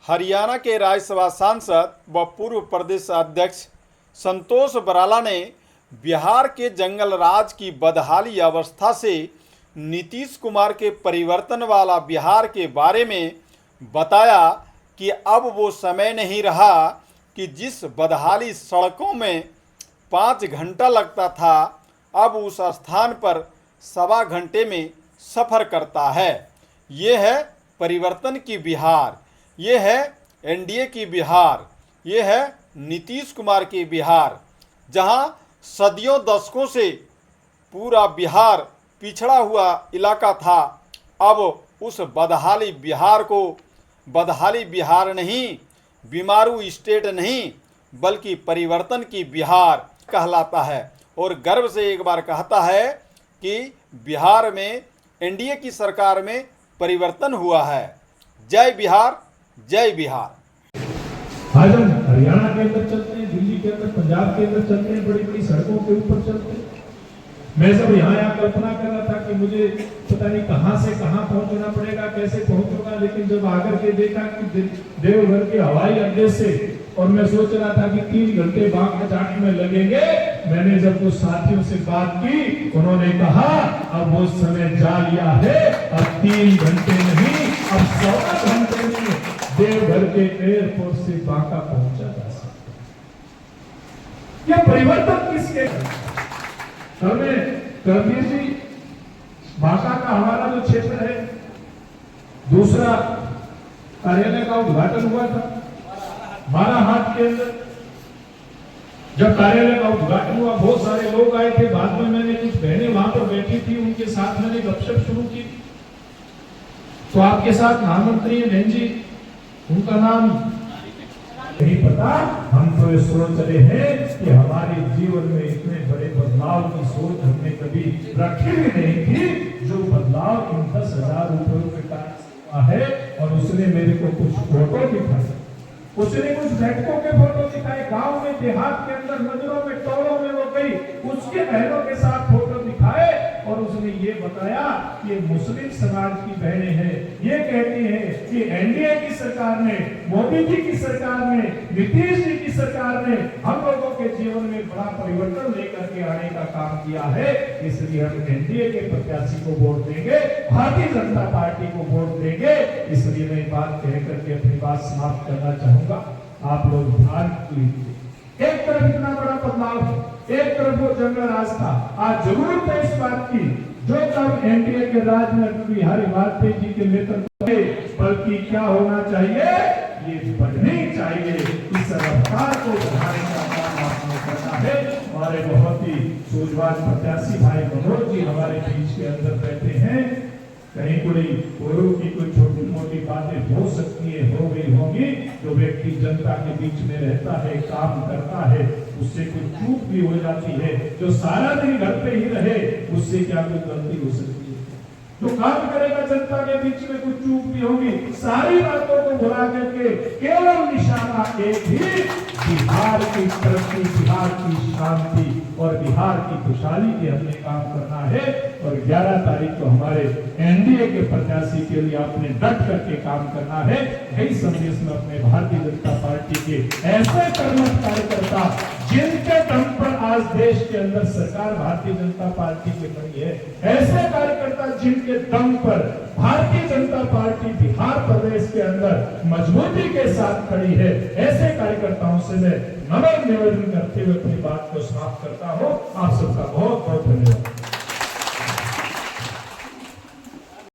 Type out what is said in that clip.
हरियाणा के राज्यसभा सांसद व पूर्व प्रदेश अध्यक्ष संतोष बराला ने बिहार के जंगल राज की बदहाली अवस्था से नीतीश कुमार के परिवर्तन वाला बिहार के बारे में बताया कि अब वो समय नहीं रहा कि जिस बदहाली सड़कों में 5 घंटा लगता था, अब उस स्थान पर सवा घंटे में सफ़र करता है। ये है परिवर्तन की बिहार, ये है एनडीए की बिहार, ये है नीतीश कुमार की बिहार। जहां सदियों दशकों से पूरा बिहार पिछड़ा हुआ इलाका था, अब उस बदहाली बिहार को बदहाली बिहार नहीं, बीमारू स्टेट नहीं, बल्कि परिवर्तन की बिहार कहलाता है। और गर्व से एक बार कहता है कि बिहार में एनडीए की सरकार में परिवर्तन हुआ है। जय बिहार, जय बिहार। आज हम हरियाणा के अंदर चलते हैं, दिल्ली के अंदर, पंजाब के अंदर चलते हैं, बड़ी बड़ी सड़कों के ऊपर चलते हैं। मैं सब यहाँ कल्पना कर रहा था कि मुझे पता नहीं कहां से कहां पहुंचना पड़ेगा, कैसे पहुंचूंगा, लेकिन जब आकर के देखा कि देवघर के हवाई अड्डे से, और मैं सोच रहा था कि 3 घंटे बाग में लगेंगे। मैंने जब कुछ साथियों से बात की, उन्होंने कहा अब वो समय जा लिया है, अब 3 घंटे नहीं, अब 14 घंटे में देवघर के एयरपोर्ट से बांका पहुंचा जा सकता है। यह परिवर्तन किसके? करबीर जी, बांका का हमारा जो क्षेत्र है, दूसरा कार्यालय का उद्घाटन हुआ था बाराहाट के अंदर। जब कार्यालय का उद्घाटन हुआ, बहुत सारे लोग आए थे। बाद में मैंने कुछ बहनें वहां पर बैठी थी, उनके साथ मैंने गपशप शुरू की। तो आपके साथ महामंत्री बहन जी, उनका नाम नहीं पता। हम तो ये सोच रहे हैं कि हमारे जीवन में इतने बड़े बदलाव की सोच हमने कभी रखी भी नहीं थी, जो बदलाव इन 10,000 रुपयों का है। और उसने मेरे को कुछ फोटो दिखाए, उसने कुछ बैठकों के फोटो दिखाए, गांव में, देहात के अंदर, मंदिरों में, टोलों में वो गई, उसके बहनों के साथ फोटो दिखाए। और उसने ये बताया कि मुस्लिम समाज की बहनें हैं, ये कहती हैं कि एनडीए की सरकार ने, मोदी जी की सरकार ने, नीतीश जी की सरकार ने हम लोगों के जीवन में बड़ा परिवर्तन लेकर के आने का काम किया है। इसलिए हम एनडीए के प्रत्याशी को वोट देंगे, भारतीय जनता पार्टी को वोट देंगे। इसलिए मैं बात कह करके अपनी बात समाप्त करना चाहूंगा। आप लोग ध्यान लीजिए, एक तरफ इतना बड़ा बदलाव है, एक तरफ वो जंगल राज था। आज जरूरत है इस बात की, जो तब एनडीए के राज में अटल बिहारी वाजपेयी जी के नेतृत्व में, बल्कि क्या होना चाहिए, ये बढ़नी चाहिए। इस रफ्तार को बढ़ाने का काम आपने करना है। हमारे बहुत ही सूझवान प्रत्याशी भाई मनोज जी हमारे बीच के अंदर बैठे हैं। कहीं कोई पूर्व की कोई छोटी मोटी बातें हो सकती है, हो गई होंगी। जो व्यक्ति जनता के बीच में रहता है, काम करता है, उससे कोई चूक भी हो जाती है। जो सारा दिन घर पे ही रहे, उससे क्या कोई गलती हो सकती है? जो काम करेगा जनता के बीच में कुछ चूक भी होगी। सारी बातों को भुला करके केवल निशाना एक ही, बिहार की तरक्की, बिहार की शांति और बिहार की खुशहाली के हमने काम करना है। और 11 तारीख को हमारे एनडीए के प्रत्याशी के लिए आपने डट करके काम करना है। यही संदेश में अपने भारतीय जनता पार्टी के ऐसे कर्मठ कार्यकर्ता, जिनके दम पर आज देश के अंदर सरकार भारतीय जनता पार्टी की बनी है, ऐसे कार्यकर्ता जिनके दम पर भारतीय जनता पार्टी बिहार प्रदेश के अंदर मजबूती के साथ खड़ी है, ऐसे कार्यकर्ताओं से मैं नम्र निवेदन करते हुए अपनी बात को समाप्त करता हूं। आप सबका बहुत बहुत धन्यवाद।